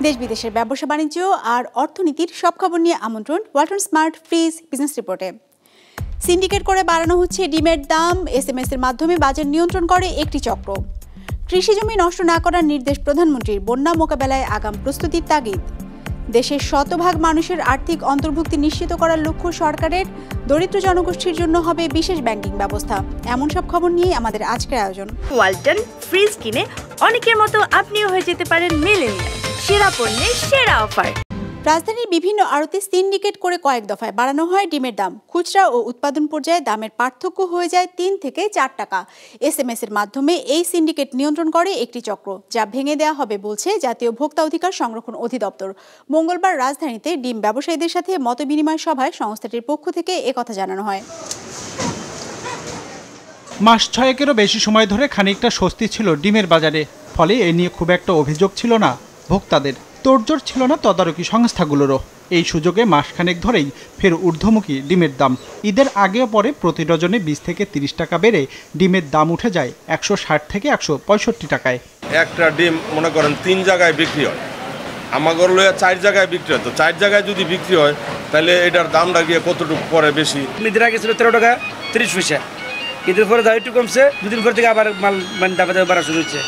দেশ বিদেশের ব্যবসা বাণিজ্য আর অর্থনীতির সব খবর নিয়ে আমন্ত্রণ ওয়ালটন স্মার্ট ফ্রিজ বিজনেস রিপোর্টে। সিন্ডিকেট করে বাড়ানো হচ্ছে ডিমের দাম। SMS এর মাধ্যমে বাজার নিয়ন্ত্রণ করে একটি চক্র। কৃষি জমি নষ্ট না করার নির্দেশ প্রধানমন্ত্রীর। বন্যা মোকাবেলায় আগাম প্রস্তুতির তাগিদ। দেশের শতভাগ মানুষের আর্থিক অন্তর্ভুক্তি নিশ্চিত করার লক্ষ্য সরকারের। দরিদ্র জনগোষ্ঠীর জন্য হবে বিশেষ ব্যাংকিং ব্যবস্থা। এমন সব খবর নিয়ে আমাদের আজকের আয়োজন। ওয়ালটন ফ্রিজ কিনে অনেকের মতো আপনিও হয়ে যেতে পারেন মিলেনিয়াল। সেরা পণ্যের সেরা অফার। রাজধানীর বিভিন্ন আড়তে সিন্ডিকেট করে কয়েক দফায় বাড়ানো হয় ডিমের দাম। খুচরা ও উৎপাদন পর্যায়ে দামের পার্থক্য হয়ে যায় 3 থেকে 4 টাকা। SMS এর মাধ্যমে এই সিন্ডিকেট নিয়ন্ত্রণ করে একটি চক্র, যা ভেঙে দেওয়া হবে বলছে জাতীয় ভোক্তা অধিকার সংরক্ষণ অধিদপ্তর। মঙ্গলবার রাজধানীতে ডিম ব্যবসায়ীদের সাথে মতবিনিময় সভায় সংস্থাটির পক্ষ থেকে একথা জানানো হয়। মাস 6-এরও বেশি সময় ধরে খানিকটা স্বস্তি ছিল ডিমের বাজারে। ফলে এ নিয়ে খুব একটা অভিযোগ ছিল না ভোক্তাদের। তোড়জোড় ছিল না তদারকি সংস্থাগুলোরও। এই সুযোগে মাসখানেক ধরেই ফের ঊর্ধ্বমুখী ডিমের দাম। ঈদের আগেও পরে প্রতি ডজনে 20 থেকে 30 টাকা বেড়ে ডিমের দাম উঠে যায় 160 থেকে 165 টাকায়। একটা ডিম মনে করেন 3 জায়গায় বিক্রি হয়, আমাগর লয়ে 4 জায়গায় বিক্রি হয়। তো 4 জায়গায় যদি বিক্রি হয় তাহলে এটার দামটা গিয়ে কতটুকু পরে বেশি। ঈদের আগে ছিল 13 টাকা 30 পয়সা, ঈদের পরে দাম একটু কমছে, দুদিন পর থেকে আবার মাল দাম বাড়া শুরু হচ্ছে।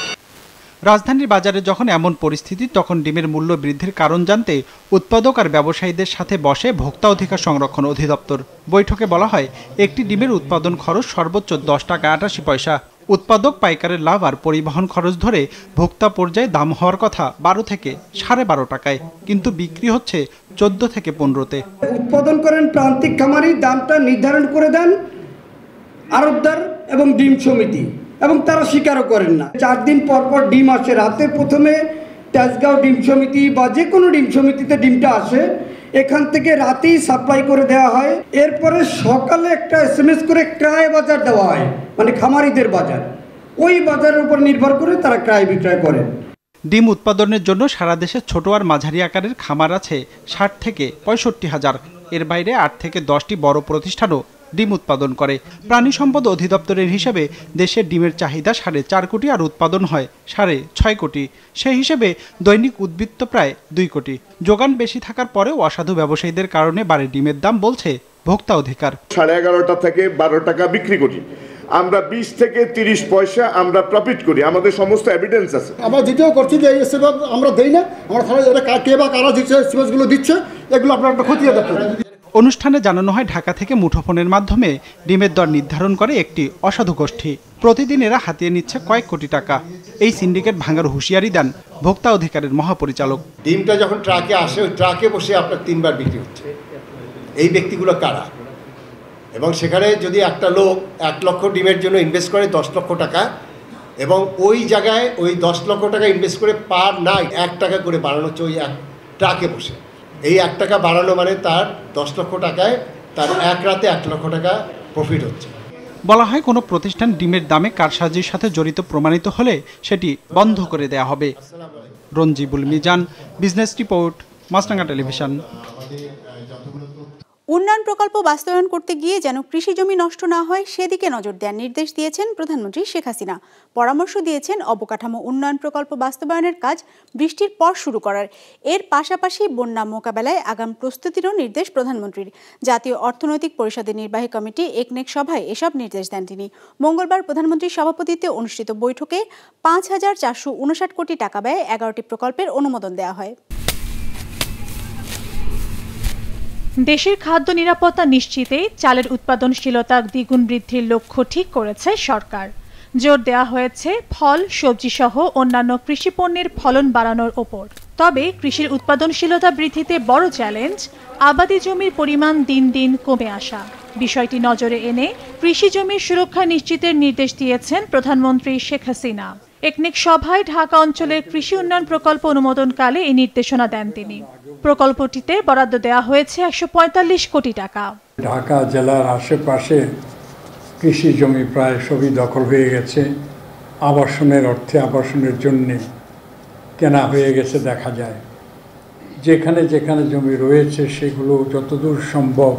রাজধানীর বাজারে যখন এমন পরিস্থিতি, তখন ডিমের মূল্য বৃদ্ধির কারণ জানতে উৎপাদক আর ব্যবসায়ীদের সাথে বসে ভোক্তা অধিকার সংরক্ষণ অধিদপ্তর। বৈঠকে বলা হয়, একটি ডিমের উৎপাদন খরচ সর্বোচ্চ 10 টাকা 88 পয়সা। উৎপাদক পাইকারের লাভ আর পরিবহন খরচ ধরে ভোক্তা পর্যায়ে দাম হওয়ার কথা 12 থেকে 12.5 টাকায়, কিন্তু বিক্রি হচ্ছে 14 থেকে 15-তে। উৎপাদন করেন প্রান্তিক খামারি, দামটা নির্ধারণ করে দেন আড়তদার এবং ডিম সমিতি, এবং তারা স্বীকারও করেন না। 4 দিন পর পর ডিম আসে। রাতে প্রথমে তেজগাঁও ডিম সমিতি বা যে কোনো ডিম সমিতিতে ডিমটা আসে, এখান থেকে রাতেই সাপ্লাই করে দেওয়া হয়। এরপরে সকালে একটা SMS করে ক্রয় বাজার দেওয়া হয়, মানে খামারিদের বাজার। ওই বাজারের উপর নির্ভর করে তারা ক্রয় বিক্রয় করেন। ডিম উৎপাদনের জন্য সারা দেশে ছোট আর মাঝারি আকারের খামার আছে 60 থেকে 65 হাজার। এর বাইরে 8 থেকে 10টি বড় প্রতিষ্ঠানও ডিম উৎপাদন করে। প্রাণী সম্পদ অধিদপ্তরের হিসেবে দেশের ডিমের চাহিদা 4.5 কোটি আর উৎপাদন হয় 6.5 কোটি। সেই হিসেবে দৈনিক উদ্বৃত্ত প্রায় 2 কোটি। যোগান বেশি থাকার পরেও অসাধু ব্যবসায়ীদের কারণে বাড়ে ডিমের দাম, বলছে ভোক্তা অধিকার। 11.5 থেকে 12 টাকা বিক্রি করি, আমরা 20 থেকে 30 পয়সা আমরা প্রফিট করি। আমাদের সমস্ত এভিডেন্স আছে। আমরা যেটাও করছি যে এই সেবা আমরা দেই না, আমরা তাহলে এটা কে বা কারা দিচ্ছে, সিমেন্টগুলো দিচ্ছে, এগুলো আপনারা একটা খতিয়ে দেখুন। অনুষ্ঠানে জানানো হয়, ঢাকা থেকে মুঠোফোনের মাধ্যমে ডিমের দর নির্ধারণ করে একটি অসাধু গোষ্ঠী। প্রতিদিন এরা হাতিয়ে নিচ্ছে কয়েক কোটি টাকা। এই সিন্ডিকেট ভাঙার হুঁশিয়ারি দেন ভোক্তা অধিকারের মহাপরিচালক। ডিমটা যখন ট্রাকে আসে, ওই ট্রাকে বসে আপনার 3 বার বিক্রি হচ্ছে। এই ব্যক্তিগুলো কারা? এবং সেখানে যদি একটা লোক 1 লক্ষ ডিমের জন্য ইনভেস্ট করে 10 লক্ষ টাকা, এবং ওই জায়গায় ওই 10 লক্ষ টাকা ইনভেস্ট করে পার নাইট 1 টাকা করে বাড়ানো হচ্ছে ওই এক ট্রাকে বসে। এই 1 টাকা বাড়ানো মানে তার 10 লক্ষ টাকায় তার এক রাতে 1 লক্ষ টাকা প্রফিট হচ্ছে। বলা হয়, কোনো প্রতিষ্ঠান ডিমের দামে কারসাজির সাথে জড়িত প্রমাণিত হলে সেটি বন্ধ করে দেয়া হবে। রঞ্জিবুল মিজান, বিজনেস রিপোর্ট, মাছরাঙা টেলিভিশন। উন্নয়ন প্রকল্প বাস্তবায়ন করতে গিয়ে যেন কৃষি জমি নষ্ট না হয় সেদিকে নজর দেওয়ার নির্দেশ দিয়েছেন প্রধানমন্ত্রী শেখ হাসিনা। পরামর্শ দিয়েছেন অবকাঠামো উন্নয়ন প্রকল্প বাস্তবায়নের কাজ বৃষ্টির পর শুরু করার। এর পাশাপাশি বন্যা মোকাবেলায় আগাম প্রস্তুতিরও নির্দেশ প্রধানমন্ত্রীর। জাতীয় অর্থনৈতিক পরিষদের নির্বাহী কমিটি একনেক সভায় এসব নির্দেশ দেন তিনি। মঙ্গলবার প্রধানমন্ত্রীর সভাপতিত্বে অনুষ্ঠিত বৈঠকে 5,459 কোটি টাকা ব্যয়ে 11টি প্রকল্পের অনুমোদন দেওয়া হয়। দেশের খাদ্য নিরাপত্তা নিশ্চিতে চালের উৎপাদনশীলতা দ্বিগুণ বৃদ্ধির লক্ষ্য ঠিক করেছে সরকার। জোর দেওয়া হয়েছে ফল, সবজি সহ অন্যান্য কৃষি পণ্যের ফলন বাড়ানোর ওপর। তবে কৃষির উৎপাদনশীলতা বৃদ্ধিতে বড় চ্যালেঞ্জ আবাদি জমির পরিমাণ দিন দিন কমে আসা। বিষয়টি নজরে এনে কৃষি জমির সুরক্ষা নিশ্চিতের নির্দেশ দিয়েছেন প্রধানমন্ত্রী শেখ হাসিনা। একনেক সভায় ঢাকা অঞ্চলের কৃষি উন্নয়ন প্রকল্প অনুমোদনকালে এই নির্দেশনা দেন তিনি। প্রকল্পটিতে বরাদ্দ দেওয়া হয়েছে 145 কোটি টাকা। ঢাকা জেলার আশেপাশে কৃষি জমি প্রায় সবই দখল হয়ে গেছে। আবাসনের অর্থে আবাসনের জন্য কেনা হয়ে গেছে দেখা যায়। যেখানে যেখানে জমি রয়েছে সেগুলো যতদূর সম্ভব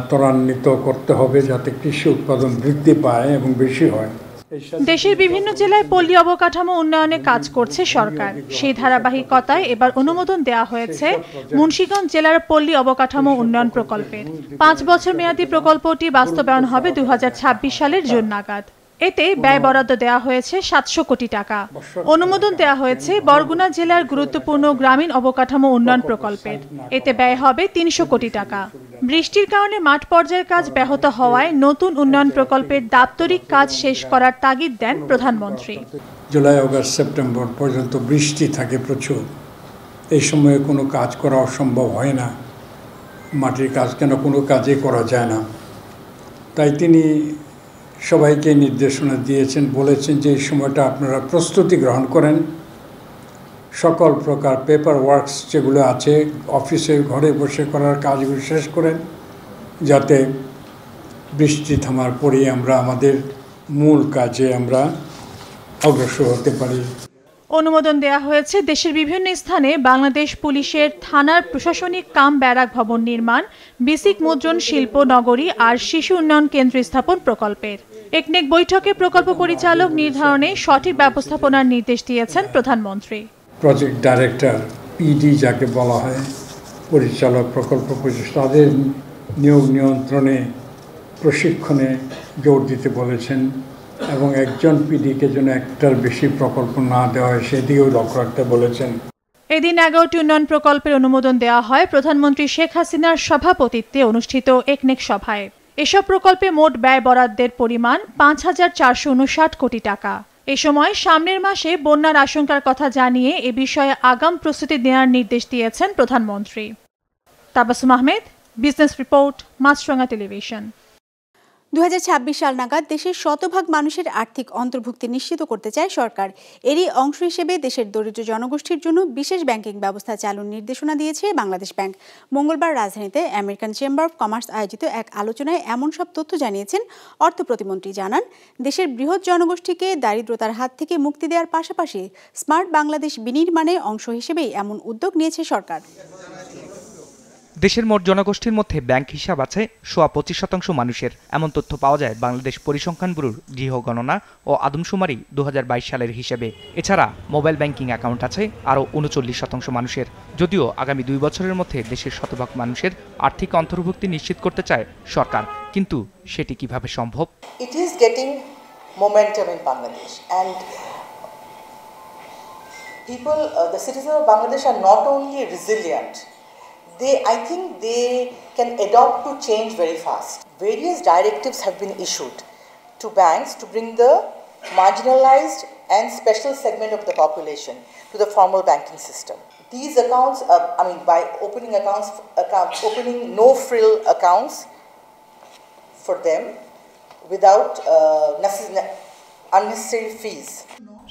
ত্বরান্বিত করতে হবে, যাতে কৃষি উৎপাদন বৃদ্ধি পায় এবং বেশি হয়। দেশের বিভিন্ন জেলায় পল্লী অবকাঠামো উন্নয়নে কাজ করছে সরকার। সেই ধারাবাহিকতায় এবার অনুমোদন দেওয়া হয়েছে মুন্সিগঞ্জ জেলার পল্লী অবকাঠামো উন্নয়ন প্রকল্পের। 5 বছর মেয়াদী প্রকল্পটি বাস্তবায়ন হবে 2026 সালের জুন নাগাদ। এতে ব্যয় বরাদ্দ দেওয়া হয়েছে 700 কোটি টাকা। অনুমোদন দেওয়া হয়েছে বরগুনা জেলার গুরুত্বপূর্ণ গ্রামীণ অবকাঠামো উন্নয়ন প্রকল্পের। এতে ব্যয় হবে 300 কোটি টাকা। বৃষ্টির কারণে মাঠ পর্যায়ের কাজ ব্যাহত হওয়ায় নতুন উন্নয়ন প্রকল্পের দাপ্তরিক কাজ শেষ করার তাগিদ দেন প্রধানমন্ত্রী। জুলাই, আগস্ট, সেপ্টেম্বর পর্যন্ত বৃষ্টি থাকে প্রচুর। এই সময়ে কোনো কাজ করা অসম্ভব হয় না। মাটির কাজ কেন কোনো কাজই করা যায় না। তাই তিনি সবাইকে নির্দেশনা দিয়েছেন, বলেছেন যে এই সময়টা আপনারা প্রস্তুতি গ্রহণ করেন, সকল প্রকার পেপার ওয়ার্কস যেগুলো আছে অফিসে ঘরে বসে করার কাজগুলো শেষ করেন, যাতে বৃষ্টি থামার পরেই আমরা আমাদের মূল কাজে আমরা অগ্রসর হতে পারি। অনুমোদন দেওয়া হয়েছে দেশের বিভিন্ন স্থানে বাংলাদেশ পুলিশের থানার প্রশাসনিক কাম ব্যারাক ভবন নির্মাণ, বেসিক মুদ্রণ শিল্প নগরী আর শিশু উন্নয়ন কেন্দ্র স্থাপন প্রকল্পের। একনেক বৈঠকে প্রকল্প পরিচালক নির্ধারণে সঠিক ব্যবস্থাপনার নির্দেশ দিয়েছেন প্রধানমন্ত্রী। প্রজেক্ট ডাইরেক্টর, পিডি যাকে বলা হয়, পরিচালক, প্রকল্প পরিচালক, তাদের নিয়োগ নিয়ন্ত্রণে, প্রশিক্ষণে জোর দিতে বলেছেন এবং একজন পিডিকে যেন একটার বেশি প্রকল্প না দেওয়া হয় সেদিকেও লক্ষ্য রাখতে বলেছেন। এদিন 11টি উন্নয়ন প্রকল্পের অনুমোদন দেওয়া হয় প্রধানমন্ত্রী শেখ হাসিনার সভাপতিত্বে অনুষ্ঠিত একনেক সভায়। এসব প্রকল্পে মোট ব্যয় বরাদ্দের পরিমাণ 5,459 কোটি টাকা। এ সময় সামনের মাসে বন্যার আশঙ্কার কথা জানিয়ে এ বিষয়ে আগাম প্রস্তুতি নেওয়ার নির্দেশ দিয়েছেন প্রধানমন্ত্রী। তাবাসসুম আহমেদ, বিজনেস রিপোর্ট, মাছরাঙা টেলিভিশন। 2026 সাল নাগাদ দেশের শতভাগ মানুষের আর্থিক অন্তর্ভুক্তি নিশ্চিত করতে চায় সরকার। এরই অংশ হিসেবে দেশের দরিদ্র জনগোষ্ঠীর জন্য বিশেষ ব্যাংকিং ব্যবস্থা চালুর নির্দেশনা দিয়েছে বাংলাদেশ ব্যাংক। মঙ্গলবার রাজধানীতে আমেরিকান চেম্বার অব কমার্স আয়োজিত এক আলোচনায় এমন সব তথ্য জানিয়েছেন অর্থ প্রতিমন্ত্রী। জানান, দেশের বৃহৎ জনগোষ্ঠীকে দারিদ্রতার হাত থেকে মুক্তি দেওয়ার পাশাপাশি স্মার্ট বাংলাদেশ বিনির্মাণে অংশ হিসেবেই এমন উদ্যোগ নিয়েছে সরকার। দেশের মোট জনগোষ্ঠীর মধ্যে ব্যাংক হিসাব আছে 25% মানুষের। এমন তথ্য পাওয়া যায় বাংলাদেশ পরিসংখ্যান ব্যুরোর গৃহ গণনা ও আদমশুমারি 2022 সালের হিসেবে। এছাড়া মোবাইল ব্যাংকিং অ্যাকাউন্ট আছে আরও 39% মানুষের। যদিও আগামী 2 বছরের মধ্যে দেশের শতভাগ মানুষের আর্থিক অন্তর্ভুক্তি নিশ্চিত করতে চায় সরকার, কিন্তু সেটি কিভাবে সম্ভব? It is getting momentum in Bangladesh and people, the citizens of Bangladesh are not only resilient, I think they can adopt to change very fast. Various directives have been issued to banks to bring the marginalized and special segment of the population to the formal banking system. These accounts, by opening opening no-frill accounts for them without unnecessary fees.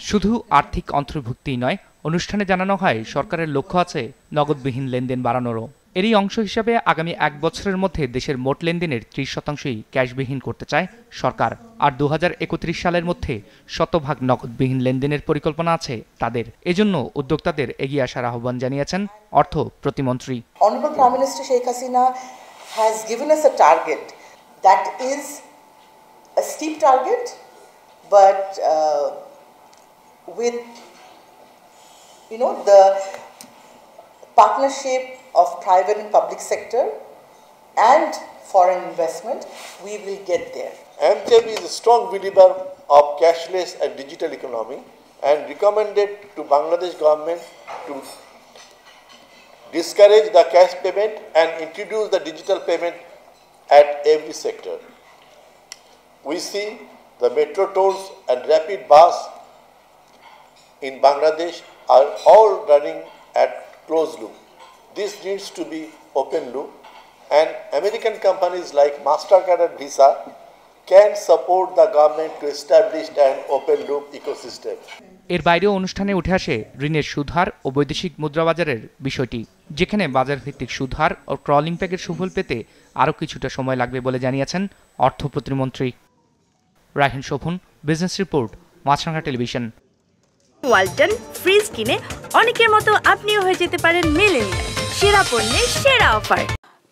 শুধু আর্থিক অন্তর্ভুক্তি নয়, অনুষ্ঠানে জানানো হয় সরকারের লক্ষ্য আছে নগদবিহীন লেনদেন বাড়ানোরও। এরই অংশ হিসাবে আগামী 1 বছরের মধ্যে দেশের মোট লেনদেনের 30%ই ক্যাশবিহীন করতে চায় সরকার। আর 2031 সালের মধ্যে শতভাগ নগদবিহীন লেনদেনের পরিকল্পনা আছে তাদের। এজন্য উদ্যোক্তাদের এগিয়ে আসার আহ্বান জানিয়েছেন অর্থ প্রতিমন্ত্রী। Honorable Prime Minister Sheikh Hasina has given us a target that is a steep target, but with the partnership of private and public sector and foreign investment, we will get there. MTEB is a strong believer of cashless and digital economy and recommended to Bangladesh government to discourage the cash payment and introduce the digital payment at every sector. We see the metro tolls and rapid bus in Bangladesh are all running at closed loop. This needs to be open loop, and American companies like MasterCard and Visa can support the government to establish an open loop ecosystem. এর বাইরেও অনুষ্ঠানে উঠে আসে ঋণের সুদহার ও বৈদেশিক মুদ্রাবাজারের বিষয়টি, যেখানে বাজার ভিত্তিক সুদহার ও ক্রলিং প্যাকের সুফল পেতে আরও কিছুটা সময় লাগবে বলে জানিয়েছেন অর্থ প্রতিমন্ত্রী। রাহিন শোভন, বিজনেস রিপোর্ট, মাছরাঙা টেলিভিশন। ওয়ালটন ফ্রিজ কিনে অনেকের মতো আপনিও হয়ে যেতে পারেন মিলেনিয়াল। সেরা পণ্যের সেরা অফার।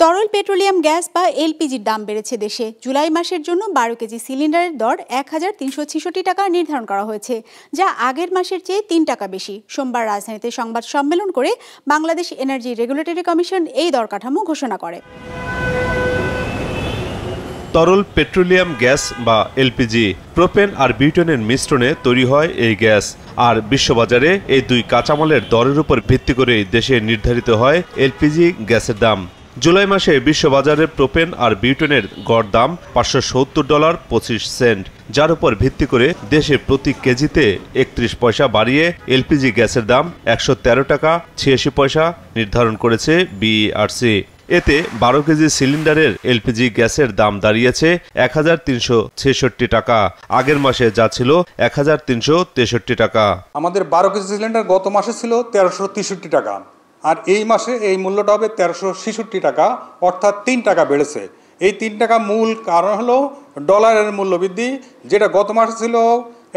তরল পেট্রোলিয়াম গ্যাস বা এলপিজির দাম বেড়েছে দেশে। জুলাই মাসের জন্য 12 কেজি সিলিন্ডারের দর 1366 টাকা নির্ধারণ করা হয়েছে, যা আগের মাসের চেয়ে 3 টাকা বেশি। সোমবার রাজধানীতে সংবাদ সম্মেলন করে বাংলাদেশ এনার্জি রেগুলেটরি কমিশন এই দর কাঠামো ঘোষণা করে। তরল পেট্রোলিয়াম গ্যাস বা এলপিজি প্রোপেন আর বিউটেনের মিশ্রণে তৈরি হয় এই গ্যাস, আর বিশ্ববাজারে এই দুই কাঁচামালের দরের উপর ভিত্তি করে দেশে নির্ধারিত হয় এলপিজি গ্যাসের দাম। জুলাই মাসে বিশ্ববাজারে প্রোপেন আর বিউটেনের গড় দাম $570.25, যার উপর ভিত্তি করে দেশে প্রতি কেজিতে 31 পয়সা বাড়িয়ে এলপিজি গ্যাসের দাম 113 টাকা 86 পয়সা নির্ধারণ করেছে বিইআরসি। এতে 12 কেজি সিলিন্ডারের এলপিজি গ্যাসের দাম দাঁড়িয়েছে 1366 টাকা, আগের মাসে যা ছিল 1363 টাকা। আমাদের 12 কেজি সিলিন্ডার গত মাসে ছিল 1363 টাকা, আর এই মাসে এই মূল্যটা হবে 1366 টাকা, অর্থাৎ 3 টাকা বেড়েছে। এই 3 টাকা মূল কারণ হলো ডলারের মূল্য বৃদ্ধি, যেটা গত মাসে ছিল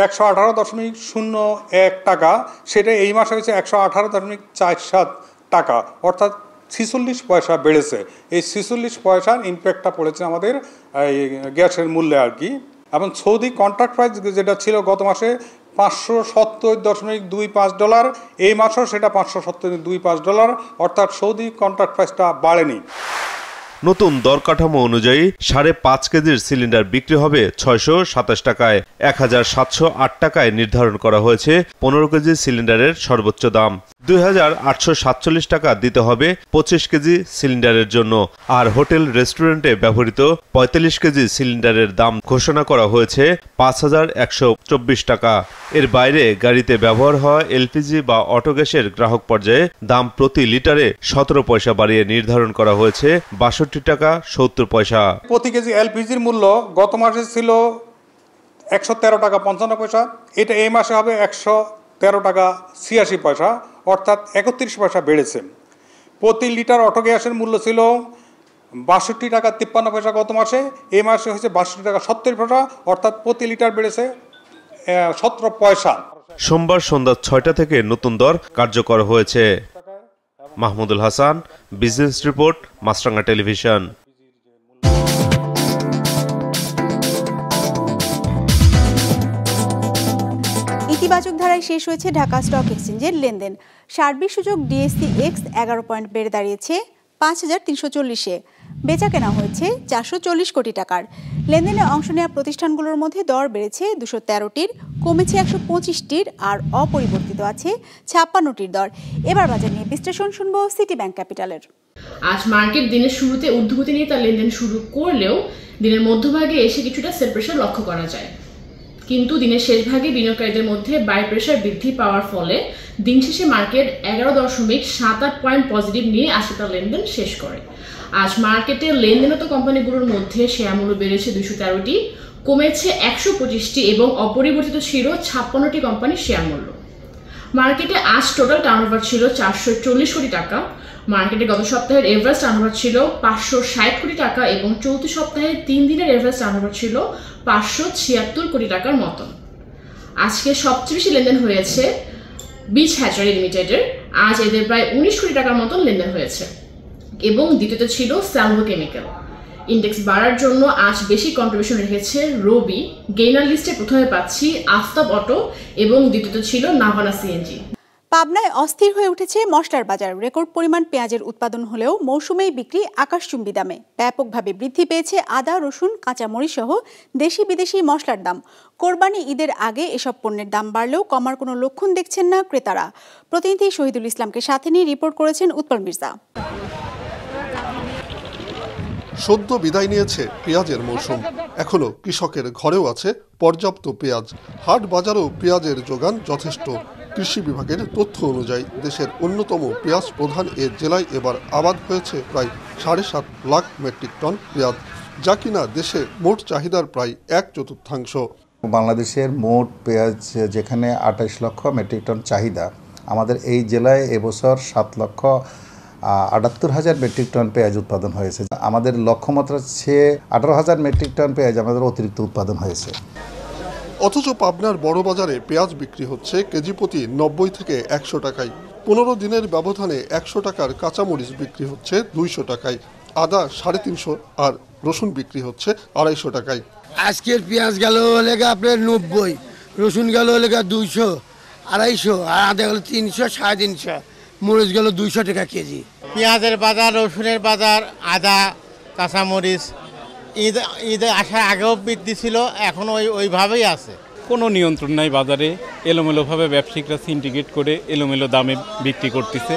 118.01 টাকা, সেটা এই মাসে হয়েছে 118.47 টাকা, অর্থাৎ 46 পয়সা বেড়েছে। এই 46 পয়সার ইম্প্যাক্টটা পড়েছে আমাদের এই গ্যাসের মূল্যে আর কি। এবং সৌদি কন্ট্রাক্ট প্রাইস যেটা ছিল গত মাসে $570.25, এই মাসেও সেটা $570.25, অর্থাৎ সৌদি কন্ট্রাক্ট প্রাইসটা বাড়েনি। নতুন দর কাঠামো অনুযায়ী 5.5 কেজির সিলিন্ডার বিক্রি হবে 627 টাকায়। 1708 টাকায় নির্ধারণ করা হয়েছে 15 কেজি সিলিন্ডারের সর্বোচ্চ দাম। 2847 টাকা দিতে হবে 25 কেজি সিলিন্ডারের জন্য, আর হোটেল রেস্টুরেন্টে ব্যবহৃত 45 কেজি সিলিন্ডারের দাম ঘোষণা করা হয়েছে 5124 টাকা। এর বাইরে গাড়িতে ব্যবহার হওয়া এলপিজি বা অটো গ্যাসের গ্রাহক পর্যায়ে দাম প্রতি লিটারে 17 পয়সা বাড়িয়ে নির্ধারণ করা হয়েছে 62 টাকা 70 পয়সা। প্রতি কেজি এলপিজির মূল্য গত মাসে ছিল 113 টাকা 55 পয়সা, এটা এই মাসে হবে 113 টাকা 86 পয়সা, অর্থাৎ 31 পয়সা বেড়েছে। প্রতি লিটার অটো গ্যাসের মূল্য ছিল 62 টাকা 53 পয়সা গত মাসে, এই মাসে হয়েছে 62 টাকা 70 পয়সা, অর্থাৎ প্রতি লিটার বেড়েছে 17 পয়সা। সোমবার সন্ধ্যা 6টা থেকে নতুন দর কার্যকর হয়েছে। মাহমুদুল হাসান, বিজনেস রিপোর্ট, মাছরাঙা টেলিভিশন। ইতিবাচক ধারায় শেষ হয়েছে ঢাকা স্টক এক্সচেঞ্জের লেনদেন। সার্বিক সূচক ডিএসসি এক্স 11 পয়েন্ট বেড়ে দাঁড়িয়েছে 5340-এ। বেচা কেনা হয়েছে 440 কোটি টাকার। লেনদেনে অংশ নেওয়া প্রতিষ্ঠানগুলোর মধ্যে দর বেড়েছে 213টির, কমেছে 125টির, আর অপরিবর্তিত আছে 56টির দর। এবার বাজার নিয়ে বিশ্লেষণ শুনবো সিটি ব্যাংক ক্যাপিটালের। আজ মার্কেট দিনের শুরুতে ঊর্ধ্বগতি নিয়ে তার লেনদেন শুরু করলেও দিনের মধ্যভাগে এসে কিছুটা সেল প্রেশার লক্ষ্য করা যায়, কিন্তু দিনের শেষ ভাগে বিনিয়োগকারীদের মধ্যে বাই প্রেশার বৃদ্ধি পাওয়ার ফলে দিন শেষে মার্কেট 11.78 পয়েন্ট পজিটিভ নিয়ে আজকে তার লেনদেন শেষ করে। আজ মার্কেটে লেনদেনত কোম্পানিগুলোর মধ্যে শেয়ার মূল্য বেড়েছে 213টি, কমেছে 125টি এবং অপরিবর্তিত ছিল 56টি কোম্পানির শেয়ার মূল্য। মার্কেটে আজ টোটাল টার্নওভার ছিল 440 কোটি টাকা। মার্কেটে গত সপ্তাহের এভারেজ টার্নওভার ছিল 560 কোটি টাকা এবং চলতি সপ্তাহে 3 দিনের এভারেজ টার্নওভার ছিল 576 কোটি টাকার মতন। আজকে সবচেয়ে বেশি লেনদেন হয়েছে বিচ হ্যাচারি লিমিটেডের, আজ এদের প্রায় 19 কোটি টাকার মতন লেনদেন হয়েছে, এবং দ্বিতীয়ত ছিল স্যালভো কেমিক্যাল। ইন্ডেক্স বাড়ার জন্য আজ বেশি কন্ট্রিবিউশন রেখেছে রবি, গেইনার লিস্টে প্রথমে পাচ্ছি আফতাব অটো এবং দ্বিতীয়ত ছিল নাভানা সিএনজি। পাবনায় অস্থির হয়ে উঠেছে মশলার বাজার। রেকর্ড পরিমাণ পেঁয়াজের উৎপাদন হলেও মৌসুমেই বিক্রি আকাশচুম্বী দামে। ব্যাপকভাবে বৃদ্ধি পেয়েছে আদা, রসুন, কাঁচামরিচ সহ দেশি বিদেশি মশলার দাম। কোরবানি ঈদের আগে এসব পণ্যের দাম বাড়লেও কমার কোনো লক্ষণ দেখছেন না ক্রেতারা। প্রতিনিধি শহীদুল ইসলামকে সাথে নিয়ে রিপোর্ট করেছেন উৎপল মির্জা। সদ্য বিদায় নিয়েছে পেঁয়াজের মৌসুম, এখনো কৃষকের ঘরেও আছে পর্যাপ্ত পেঁয়াজ। হাট বাজারেও পেঁয়াজের যোগান যথেষ্ট। কৃষি বিভাগের তথ্য অনুযায়ী দেশের অন্যতম পেঁয়াজ প্রধান এ জেলায় এবার আবাদ হয়েছে প্রায় 7.5 লাখ মেট্রিক টন পেঁয়াজ, যা কিনা দেশে মোট চাহিদার প্রায় 1/4। বাংলাদেশের মোট পেঁয়াজ যেখানে 28 লক্ষ মেট্রিক টন চাহিদা, আমাদের এই জেলায় এবছর 7,78,000 মেট্রিক টন পেঁয়াজ উৎপাদন হয়েছে। আমাদের লক্ষ্যমাত্রার চেয়ে 18,000 মেট্রিক টন পেঁয়াজ আমাদের অতিরিক্ত উৎপাদন হয়েছে। অথচ পাবনার বড় বাজারে পেঁয়াজ বিক্রি হচ্ছে কেজি প্রতি 90 থেকে 100 টাকায়। 15 দিনের ব্যবধানে 100 টাকার কাঁচামরিচ বিক্রি হচ্ছে 200 টাকায়। আদা 350 আর রসুন বিক্রি হচ্ছে 250 টাকায়। আজকের পেঁয়াজ গেল লেগা আপনার 90, রসুন গেল লেগা 200, 250, আর আদা গেল 300, 350, মরিচ গেল 200 টাকা কেজি। পেঁয়াজের বাজার, রসুনের বাজার, আদা, কাঁচামরিচ ঈদে আসার আগেও বৃদ্ধি ছিল, এখন ওইভাবেই আছে। কোনো নিয়ন্ত্রণ নাই বাজারে, এলোমেলোভাবে ব্যবসায়িকরা সিন্ডিকেট করে এলোমেলো দামে বিক্রি করতেছে।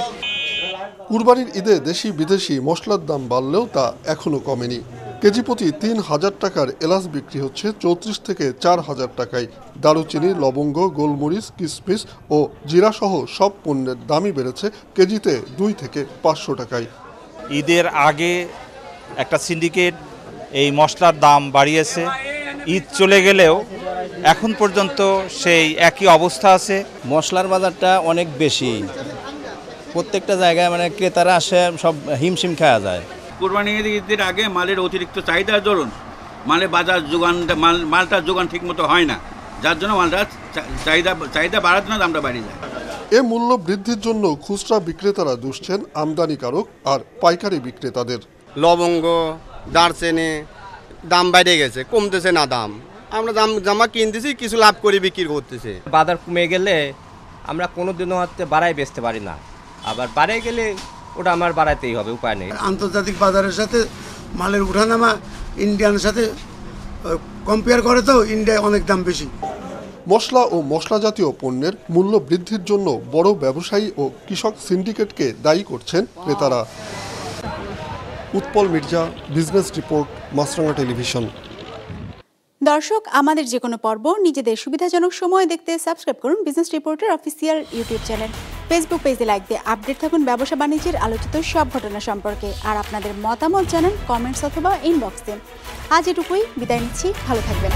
কুরবানির ঈদে দেশি বিদেশি মশলার দাম বাড়লেও তা এখনও কমেনি। কেজি প্রতি 3000 টাকার এলাচ বিক্রি হচ্ছে 34 থেকে 4000 টাকায়। দারুচিনি, লবঙ্গ, গোলমরিচ, কিশমিশ ও জিরা সহ সব পণ্যের দামই বেড়েছে কেজিতে 2 থেকে 500 টাকায়। ঈদের আগে একটা সিন্ডিকেট এই মশলার দাম বাড়িয়েছে, ঈদ চলে গেলেও এখন পর্যন্ত সেই একই অবস্থা আছে। মশলার বাজারটা অনেক বেশি, প্রত্যেকটা জায়গায় মানে ক্রেতারা আসে সব হিমশিম খাওয়া যায়। কুরবানি ঈদের আগে মালের অতিরিক্ত চাহিদার দরুন মালের বাজার মালটার যোগান ঠিকমতো হয় না, যার জন্য মালটা চাহিদা বাড়ার জন্য দামটা বাড়িয়ে যায়। এ মূল্য বৃদ্ধির জন্য খুচরা বিক্রেতারা দুষছেন আমদানিকারক আর পাইকারি বিক্রেতাদের। লবঙ্গ, দারচিনি দাম বেড়ে গেছে, কমতেছে না দাম। আমরা জামা কিনতেছি, কিছু লাভ করে বিক্রি করতেছে। বাজার কমে গেলে আমরা কোনোদিনও হচ্ছে বাড়াই বেচতে পারি না, আবার বাড়ে গেলে ওটা আমার বাড়াইতেই হবে, উপায় নেই। আন্তর্জাতিক বাজারের সাথে মালের উঠানামা ইন্ডিয়ানের সাথে কম্পেয়ার করে তো ইন্ডিয়ায় অনেক দাম বেশি। মশলা ও মশলা জাতীয় পণ্যের মূল্য বৃদ্ধির জন্য বড় ব্যবসায়ী ও কৃষক সিন্ডিকেটকে দায়ী করছেন ক্রেতারা। উৎপল মির্জা, বিজনেস রিপোর্ট, মাছরাঙা টেলিভিশন। দর্শক, আমাদের যে কোনো পর্ব নিজেদের সুবিধাজনক সময় দেখতে সাবস্ক্রাইব করুন বিজনেস রিপোর্টের অফিসিয়াল ইউটিউব চ্যানেল। ফেসবুক পেজে লাইক দিয়ে আপডেট থাকুন ব্যবসা বাণিজ্যের আলোচিত সব ঘটনা সম্পর্কে। আর আপনাদের মতামত জানান কমেন্টস অথবা ইনবক্সে। আজ এটুকুই, বিদায় নিচ্ছি, ভালো থাকবেন।